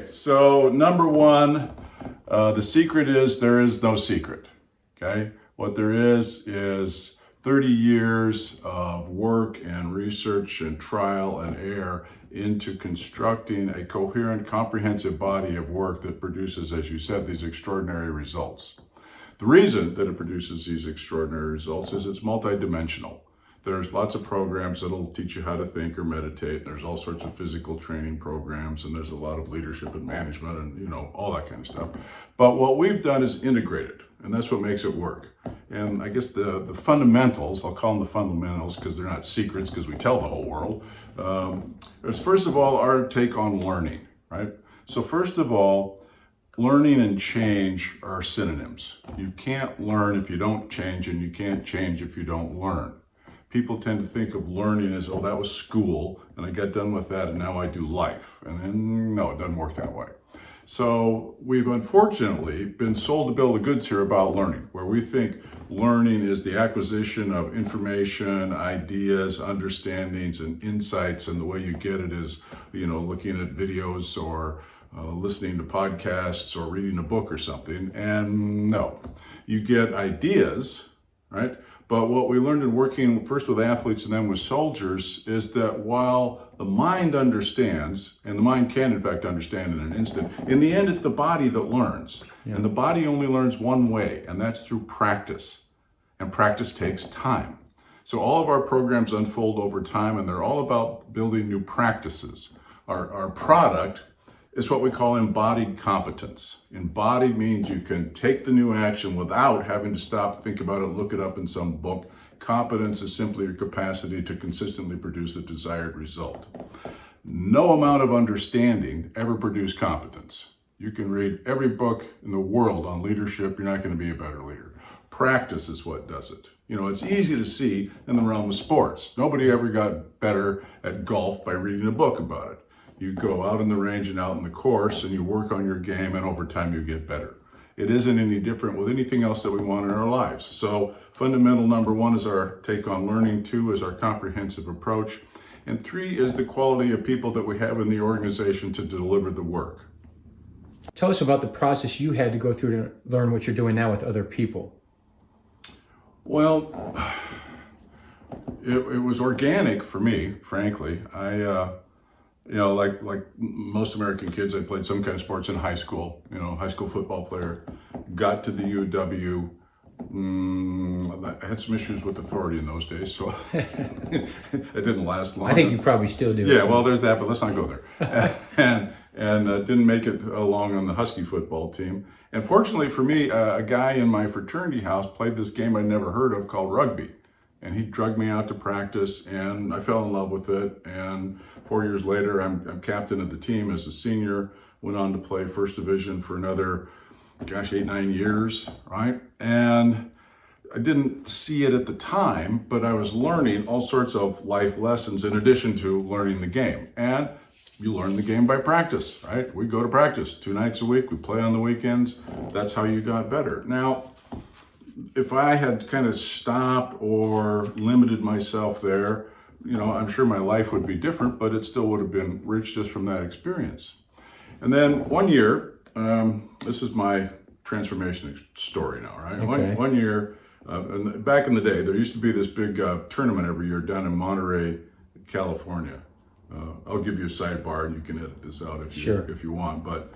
Okay, so number one, the secret is there is no secret. Okay, what there is 30 years of work and research and trial and error into constructing a coherent, comprehensive body of work that produces, as you said, these extraordinary results. The reason that it produces these extraordinary results is it's multidimensional. There's lots of programs that'll teach you how to think or meditate. There's all sorts of physical training programs, and there's a lot of leadership and management and, all that kind of stuff. But what we've done is integrated, and that's what makes it work. And I guess the fundamentals, I'll call them the fundamentals because they're not secrets because we tell the whole world, is first of all, our take on learning, right? So first of all, learning and change are synonyms. You can't learn if you don't change, and you can't change if you don't learn. People tend to think of learning as, oh, that was school, and I got done with that, and now I do life. And then, no, it doesn't work that way. So we've unfortunately been sold a bill of goods here about learning, where we think learning is the acquisition of information, ideas, understandings, and insights, and the way you get it is, looking at videos or listening to podcasts or reading a book or something. And no, you get ideas, right? But what we learned in working first with athletes and then with soldiers is that while the mind understands, and the mind can in fact understand in an instant, in the end it's the body that learns. Yeah. And the body only learns one way, and that's through practice. And practice takes time. So all of our programs unfold over time, and they're all about building new practices. Our product is what we call embodied competence. Embodied means you can take the new action without having to stop, think about it, look it up in some book. Competence is simply your capacity to consistently produce the desired result. No amount of understanding ever produces competence. You can read every book in the world on leadership, you're not going to be a better leader. Practice is what does it. It's easy to see in the realm of sports. Nobody ever got better at golf by reading a book about it. You go out in the range and out in the course and you work on your game, and over time you get better. It isn't any different with anything else that we want in our lives. So fundamental number one is our take on learning, 2 is our comprehensive approach, and 3 is the quality of people that we have in the organization to deliver the work. Tell us about the process you had to go through to learn what you're doing now with other people. Well, it was organic for me, frankly. Like most American kids, I played some kind of sports in high school, high school football player. Got to the UW. I had some issues with authority in those days, so it didn't last long. I think you probably still do. Yeah, well, there's that, but let's not go there. and didn't make it along on the Husky football team. And fortunately for me, a guy in my fraternity house played this game I'd never heard of called rugby. And he drugged me out to practice, and I fell in love with it. And 4 years later, I'm captain of the team as a senior. Went on to play first division for another, 8-9 years, right? And I didn't see it at the time, but I was learning all sorts of life lessons in addition to learning the game. And you learn the game by practice, right? We go to practice 2 nights a week. We play on the weekends. That's how you got better. Now, if I had kind of stopped or limited myself there, I'm sure my life would be different, but it still would have been rich just from that experience. And then one year, this is my transformation story now, right? Okay. One year, and back in the day, there used to be this big tournament every year down in Monterey, California. I'll give you a sidebar, and you can edit this out if you want. But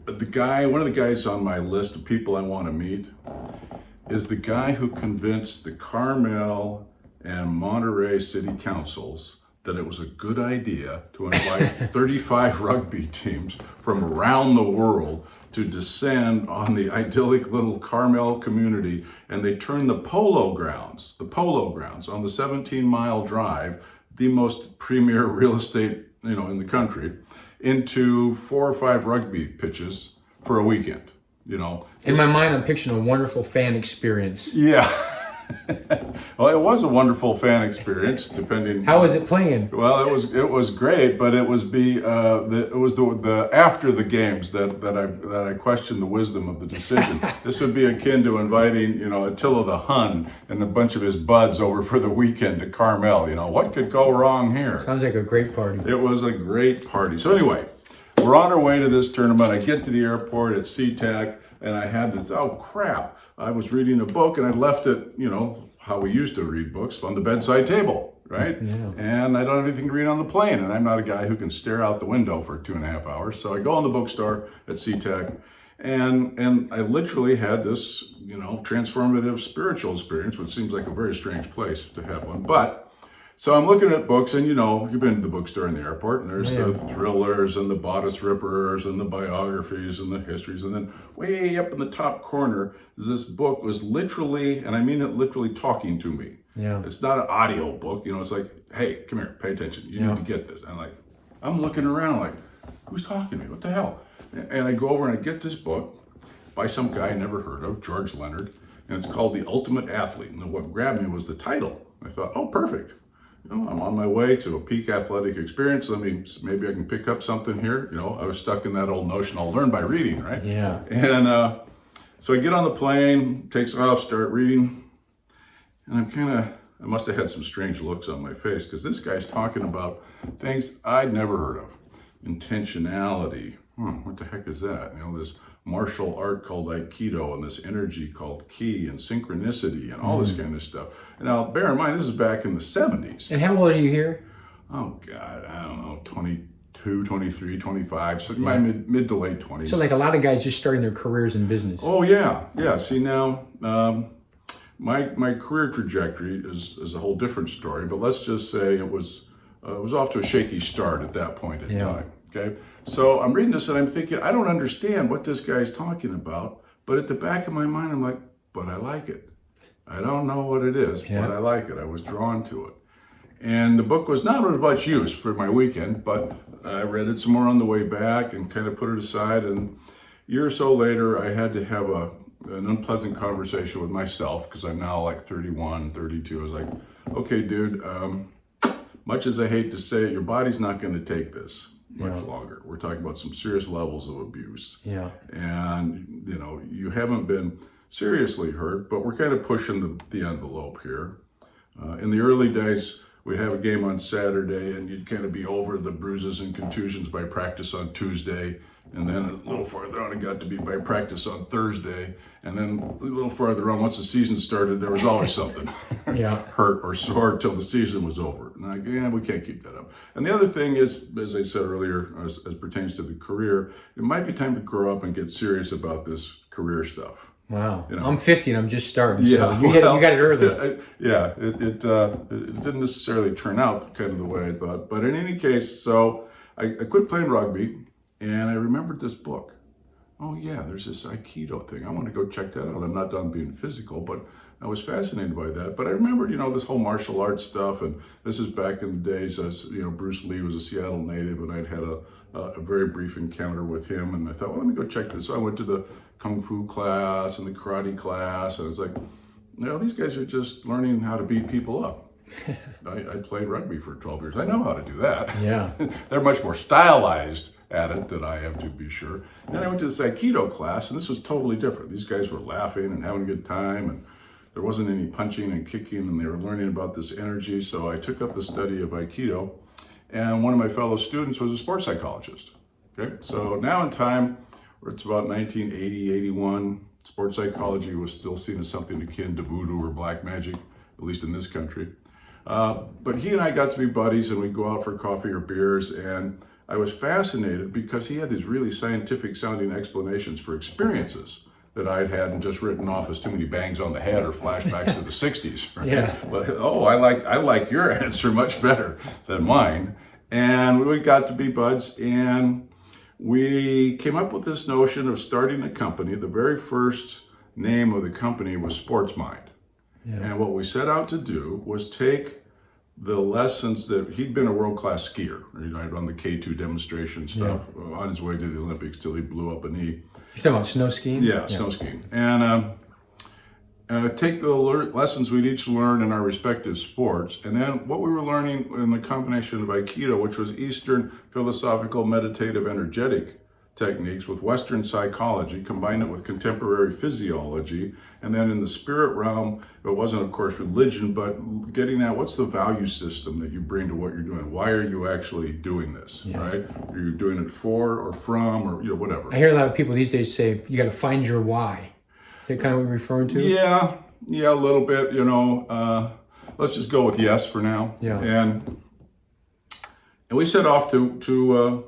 one of the guys on my list of people I want to meet is the guy who convinced the Carmel and Monterey city councils that it was a good idea to invite 35 rugby teams from around the world to descend on the idyllic little Carmel community, and they turned the polo grounds on the 17-mile drive, the most premier real estate, in the country, into 4 or 5 rugby pitches for a weekend. In my mind, I'm picturing a wonderful fan experience. Yeah. Well, it was a wonderful fan experience, depending. How was it playing? Well, it was great, but it was the after the games that I questioned the wisdom of the decision. This would be akin to inviting Attila the Hun and a bunch of his buds over for the weekend to Carmel. What could go wrong here? Sounds like a great party. It was a great party. So anyway, we're on our way to this tournament. I get to the airport at SeaTac, and I had this, oh crap, I was reading a book and I left it, you know, how we used to read books, on the bedside table, right? Yeah. And I don't have anything to read on the plane, and I'm not a guy who can stare out the window for 2.5 hours. So I go in the bookstore at SeaTac, and I literally had this, you know, transformative spiritual experience, which seems like a very strange place to have one. But so I'm looking at books, and you know, you've been to the bookstore in the airport, and there's the thrillers and the bodice rippers and the biographies and the histories, and then way up in the top corner, this book was literally, and I mean it literally, talking to me. Yeah. It's not an audio book, you know, it's like, hey, come here, pay attention. You need to get this. And I'm looking around like, who's talking to me? What the hell? And I go over and I get this book by some guy I never heard of, George Leonard, and it's called The Ultimate Athlete. And what grabbed me was the title. I thought, oh, perfect. You know, I'm on my way to a peak athletic experience. Maybe I can pick up something here. You know, I was stuck in that old notion, I'll learn by reading, right? Yeah. And so I get on the plane, takes off, start reading, and I must have had some strange looks on my face, because this guy's talking about things I'd never heard of. Intentionality. What the heck is that? You know, this martial art called Aikido, and this energy called Ki, and synchronicity, and all this kind of stuff. And now, bear in mind, this is back in the 70s. And how old are you here? Oh, God, I don't know, 22, 23, 25, so my mid to late 20s. So like a lot of guys just starting their careers in business. Oh, yeah. Yeah, see now, my career trajectory is a whole different story, but let's just say it was off to a shaky start at that point in time, okay? So I'm reading this and I'm thinking, I don't understand what this guy's talking about, but at the back of my mind, I'm like, but I like it. I don't know what it is, but I like it. I was drawn to it. And the book was not of much use for my weekend, but I read it some more on the way back and kind of put it aside. And a year or so later, I had to have an unpleasant conversation with myself, because I'm now like 31, 32. I was like, okay, dude, much as I hate to say it, your body's not going to take this much longer. We're talking about some serious levels of abuse. Yeah. And, you know, you haven't been seriously hurt, but we're kind of pushing the envelope here. In the early days, we'd have a game on Saturday, and you'd kind of be over the bruises and contusions by practice on Tuesday. And then a little farther on, it got to be by practice on Thursday. And then a little farther on, once the season started, there was always something hurt or sore till the season was over. And like, yeah, we can't keep that up. And the other thing is, as I said earlier, as pertains to the career, it might be time to grow up and get serious about this career stuff. Wow. You know? I'm 50 and I'm just starting. So you got it early. It didn't necessarily turn out kind of the way I thought. But in any case, so I quit playing rugby, and I remembered this book. Oh yeah, there's this Aikido thing. I want to go check that out. I'm not done being physical, but I was fascinated by that. But I remembered, you know, this whole martial arts stuff, and this is back in the days as, you know, Bruce Lee was a Seattle native, and I'd had a very brief encounter with him, and I thought, well, let me go check this. So I went to the Kung Fu class and the karate class, and I was like, no, these guys are just learning how to beat people up. I played rugby for 12 years. I know how to do that. Yeah. They're much more stylized at it than I am, to be sure. Then I went to this Aikido class, and this was totally different. These guys were laughing and having a good time, and there wasn't any punching and kicking, and they were learning about this energy. So I took up the study of Aikido, and one of my fellow students was a sports psychologist. Okay, so now in time, where it's about 1980, 81, sports psychology was still seen as something akin to voodoo or black magic, at least in this country. But he and I got to be buddies, and we'd go out for coffee or beers, and I was fascinated because he had these really scientific sounding explanations for experiences that I'd had and just written off as too many bangs on the head or flashbacks to the 60s. Right? Yeah. But, I like your answer much better than mine. And we got to be buds, and we came up with this notion of starting a company. The very first name of the company was Sports Mind. Yeah. And what we set out to do was take the lessons that he'd been a world-class skier. You know, I'd run the K2 demonstration stuff on his way to the Olympics till he blew up a knee. You're talking about snow skiing? Yeah, snow skiing. And take the lessons we'd each learned in our respective sports, and then what we were learning in the combination of Aikido, which was Eastern philosophical, meditative, energetic techniques with Western psychology, combine it with contemporary physiology, and then in the spirit realm, it wasn't, of course, religion, but getting at what's the value system that you bring to what you're doing? Why are you actually doing this, right? Are you doing it for or from or whatever? I hear a lot of people these days say you got to find your why. Is that kind of what you're referring to? Yeah, a little bit. Let's just go with yes for now. Yeah. And we set off to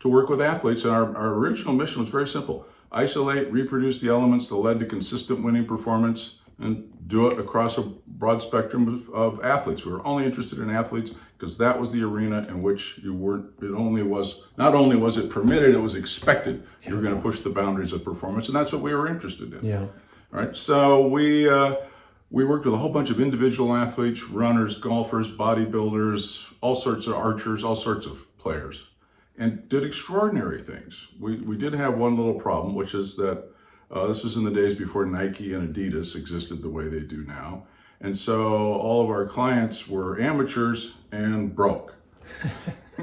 work with athletes, and our original mission was very simple: isolate, reproduce the elements that led to consistent winning performance, and do it across a broad spectrum of athletes. We were only interested in athletes because that was the arena in which you weren't. Not only was it permitted, it was expected. You were going to push the boundaries of performance, and that's what we were interested in. Yeah. All right. So we worked with a whole bunch of individual athletes, runners, golfers, bodybuilders, all sorts of archers, all sorts of players, and did extraordinary things. We did have one little problem, which is that this was in the days before Nike and Adidas existed the way they do now. And so all of our clients were amateurs and broke.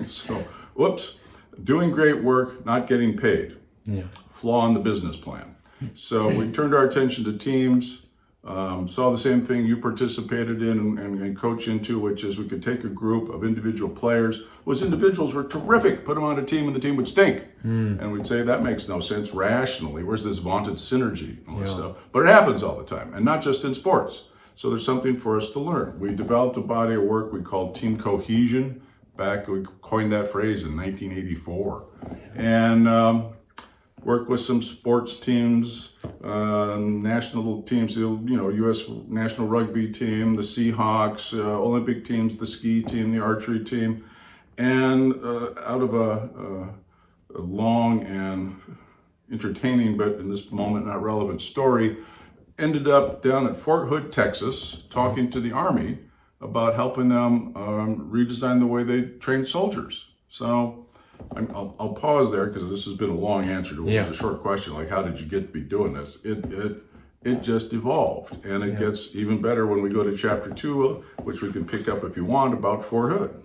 So, whoops, doing great work, not getting paid. Yeah. Flaw in the business plan. So we turned our attention to teams, saw the same thing you participated in and coach into, which is we could take a group of individual players. Those individuals were terrific, put them on a team and the team would stink. And we'd say that makes no sense rationally. Where's this vaunted synergy and all this stuff? But it happens all the time, and not just in sports. So there's something for us to learn. We developed a body of work we called team cohesion. We coined that phrase in 1984. And worked with some sports teams, national teams, U.S. national rugby team, the Seahawks, Olympic teams, the ski team, the archery team. And out of a long and entertaining, but in this moment not relevant story, ended up down at Fort Hood, Texas, talking to the Army about helping them redesign the way they train soldiers. So I'll pause there because this has been a long answer to what was a short question, like how did you get to be doing this? It just evolved, and it gets even better when we go to chapter 2, which we can pick up if you want, about Fort Hood.